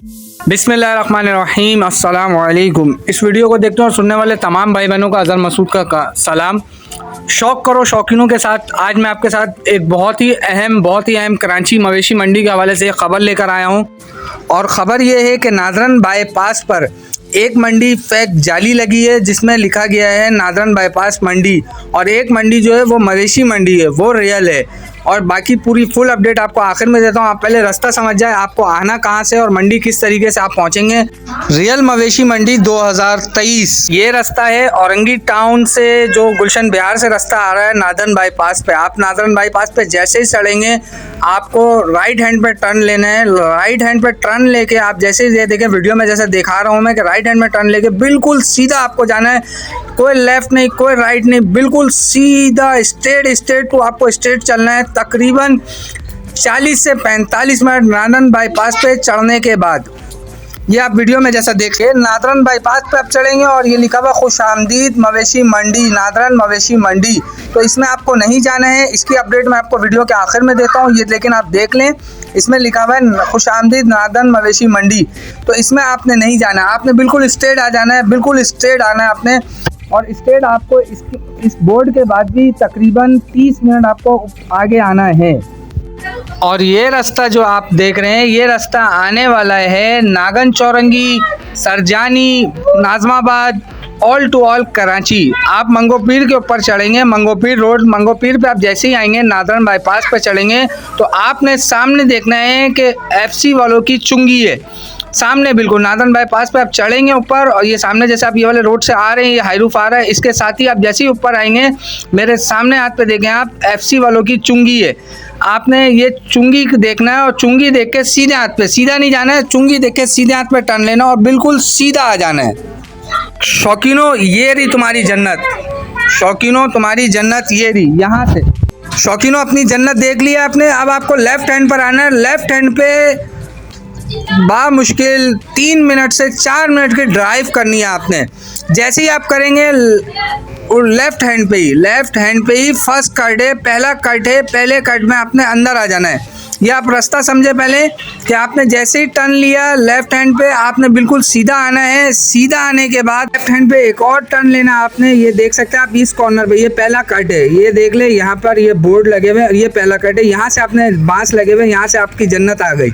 बिस्मिल्लाहिर्रहमानिर्रहीम, अस्सलाम वालेकुम। इस वीडियो को देखने और सुनने वाले तमाम भाई बहनों का अज़हर मसूद का सलाम। शौक़ करो शौकीनों के साथ आज मैं आपके साथ एक बहुत ही अहम कराची मवेशी मंडी के हवाले से ख़बर लेकर आया हूँ। और ख़बर ये है कि नादरन बाईपास पर एक मंडी फेक जाली लगी है जिसमें लिखा गया है नादरन बाईपास मंडी, और एक मंडी जो है वो मवेशी मंडी है, वो रियल है। और बाकी पूरी फुल अपडेट आपको आखिर में देता हूँ। आप पहले रास्ता समझ जाए, आपको आना कहाँ से और मंडी किस तरीके से आप पहुँचेंगे। रियल मवेशी मंडी 2023 ये रास्ता है औरंगी टाउन से, जो गुलशन बिहार से रास्ता आ रहा है नादरन बाईपास पे। आप नादरन बाईपास पे जैसे ही चढ़ेंगे आपको राइट हैंड पे टर्न लेना है। राइट हैंड पे टर्न लेके आप जैसे ही देखें वीडियो में जैसे दिखा रहा हूँ मैं कि राइट हैंड में टर्न लेके बिल्कुल सीधा आपको जाना है, कोई लेफ्ट नहीं कोई राइट नहीं, बिल्कुल सीधा स्ट्रेट तो आपको स्ट्रेट चलना है। तकरीबन 40 से 45 मिनट नादरन बाईपास पे चढ़ने के बाद ये आप वीडियो में जैसा देखिए नादरन बाईपास पे आप चढ़ेंगे और ये लिखा हुआ खुशामदीद मवेशी मंडी, नादरन मवेशी मंडी। तो इसमें आपको नहीं जाना है, इसकी अपडेट मैं आपको वीडियो के आखिर में देता हूँ ये, लेकिन आप देख लें इसमें लिखा हुआ है खुशामदीद नादरन मवेशी मंडी। तो इसमें आपने नहीं जाना है, आपने बिल्कुल स्ट्रेट आ जाना है, बिल्कुल स्ट्रेट आना है आपने। और स्ट्रेट आपको इस बोर्ड के बाद भी तकरीबन 30 मिनट आपको आगे आना है। और ये रास्ता जो आप देख रहे हैं ये रास्ता आने वाला है Nagan Chowrangi, Surjani, Nazimabad, all to all Karachi. आप मंगोपीर के ऊपर चढ़ेंगे, मंगोपीर रोड, मंगोपीर पे आप जैसे ही आएंगे नादरन बाईपास पे चढ़ेंगे तो आपने सामने देखना है कि FC वालों की चुंगी है सामने, बिल्कुल नादरन बाईपास पे आप चढ़ेंगे ऊपर। और ये सामने जैसे आप ये वाले रोड से आ रहे हैं, ये हाई रूफ आ रहा है, इसके साथ ही आप जैसे ही ऊपर आएंगे मेरे सामने हाथ पे देखें आप FC वालों की चुंगी है। आपने ये चुंगी देखना है और चुंगी देख के सीधे हाथ पे, सीधा नहीं जाना है, चुंगी देख के सीधे हाथ पे टर्न लेना और बिल्कुल सीधा आ जाना है। शौकीनों ये रही तुम्हारी जन्नत, शौकीनों तुम्हारी जन्नत ये रही यहाँ से। शौकीनों अपनी जन्नत देख लिया आपने, अब आपको लेफ्ट हैंड पर आना है। लेफ्ट हैंड पे बामुश्किल 3 मिनट से 4 मिनट की ड्राइव करनी है आपने। जैसे ही आप करेंगे लेफ्ट हैंड पे ही फर्स्ट कट है, पहला कट है, पहले कट में आपने अंदर आ जाना है। ये आप रास्ता समझे पहले कि आपने जैसे ही टर्न लिया लेफ्ट हैंड पे आपने बिल्कुल सीधा आना है। सीधा आने के बाद लेफ्ट हैंड पे एक और टर्न लेना आपने। ये देख सकते हैं आप इस कॉर्नर पे, ये पहला कट है, ये देख ले यहाँ पर ये बोर्ड लगे हुए हैं, ये पहला कट है। यहाँ से आपने बांस लगे हुए हैं, यहाँ से आपकी जन्नत आ गई।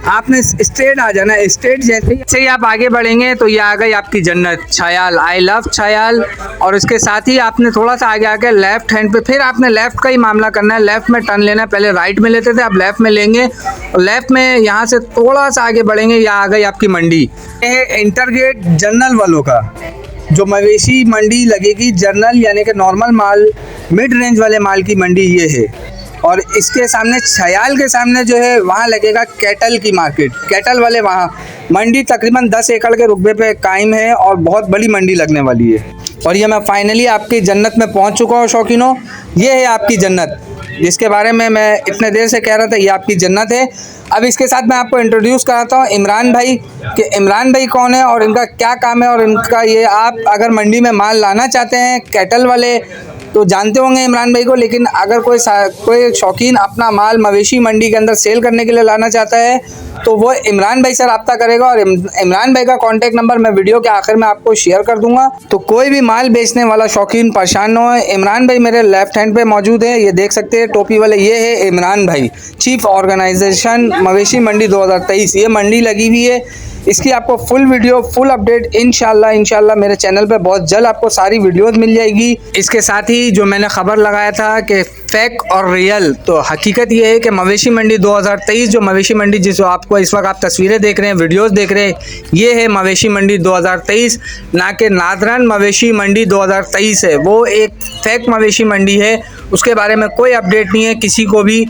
आपने स्ट्रेट आ जाना है, स्ट्रेट जैसे ही आप आगे बढ़ेंगे तो ये आ गई आपकी जन्नत छयाल। I love छयाल। और इसके साथ ही आपने थोड़ा सा आगे आके लेफ्ट हैंड पे फिर आपने लेफ्ट का ही मामला करना है, लेफ्ट में टर्न लेना है। पहले राइट में लेते थे, अब लेफ्ट में लेंगे और लेफ्ट में यहाँ से थोड़ा सा आगे बढ़ेंगे, यहाँ आ गई आपकी मंडी। ये है इंटरगेट जनरल वालों का, जो मवेशी मंडी लगेगी जनरल यानी कि नॉर्मल माल, मिड रेंज वाले माल की मंडी ये है। और इसके सामने छयाल के सामने जो है वहाँ लगेगा कैटल की मार्केट, कैटल वाले वहाँ मंडी तकरीबन 10 एकड़ के रुकबे पे कायम है और बहुत बड़ी मंडी लगने वाली है। और ये मैं फाइनली आपकी जन्नत में पहुँच चुका हूँ शौकीनों, ये है आपकी जन्नत जिसके बारे में मैं इतने देर से कह रहा था, ये आपकी जन्नत है। अब इसके साथ मैं आपको इंट्रोड्यूस कराता हूँ इमरान भाई, कि इमरान भाई कौन है और इनका क्या काम है। और इनका ये, आप अगर मंडी में माल लाना चाहते हैं कैटल वाले तो जानते होंगे इमरान भाई को, लेकिन अगर कोई शौकीन अपना माल मवेशी मंडी के अंदर सेल करने के लिए लाना चाहता है तो वो इमरान भाई से रब्ता करेगा। और इमरान भाई का कॉन्टैक्ट नंबर मैं वीडियो के आखिर में आपको शेयर कर दूंगा। तो कोई भी माल बेचने वाला शौकीन परेशान ना हो। इमरान भाई मेरे लेफ्ट हैंड पे मौजूद है, ये देख सकते हैं टोपी वाले, ये है इमरान भाई, चीफ ऑर्गेनाइजेशन मवेशी मंडी 2023। ये मंडी लगी हुई है, इसकी आपको फुल वीडियो फुल अपडेट इंशाल्लाह मेरे चैनल पे बहुत जल्द आपको सारी वीडियोस मिल जाएगी। इसके साथ ही जो मैंने खबर लगाया था कि फेक और रियल, तो हकीकत ये है कि मवेशी मंडी 2023 जो मवेशी मंडी जिस आपको इस वक्त आप तस्वीरें देख रहे हैं, वीडियोस देख रहे हैं, ये है मवेशी मंडी 2023, ना कि नादरन मवेशी मंडी 2023 है। वो एक फेक मवेशी मंडी है, उसके बारे में कोई अपडेट नहीं है किसी को भी।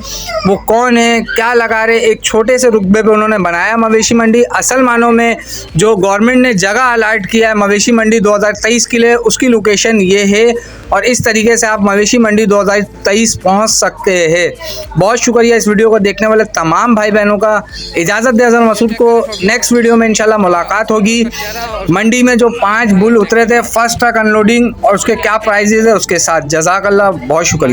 वो कौन है, क्या लगा रहे, एक छोटे से रुकबे पे उन्होंने बनाया मवेशी मंडी। असल मानों में जो गवर्नमेंट ने जगह अलॉट किया है मवेशी मंडी 2023 के लिए, उसकी लोकेशन ये है। और इस तरीके से आप मवेशी मंडी 2023 पहुंच सकते हैं। बहुत शुक्रिया इस वीडियो को देखने वाले तमाम भाई बहनों का। इजाज़त दे अज़हर मसूद को, नेक्स्ट वीडियो में इंशाल्लाह मुलाकात होगी। मंडी में जो 5 बुल उतरे थे फर्स्ट ट्रक अनलोडिंग और उसके क्या प्राइजेज है उसके साथ। जज़ाकल्लाह, बहुत शुक्रिया।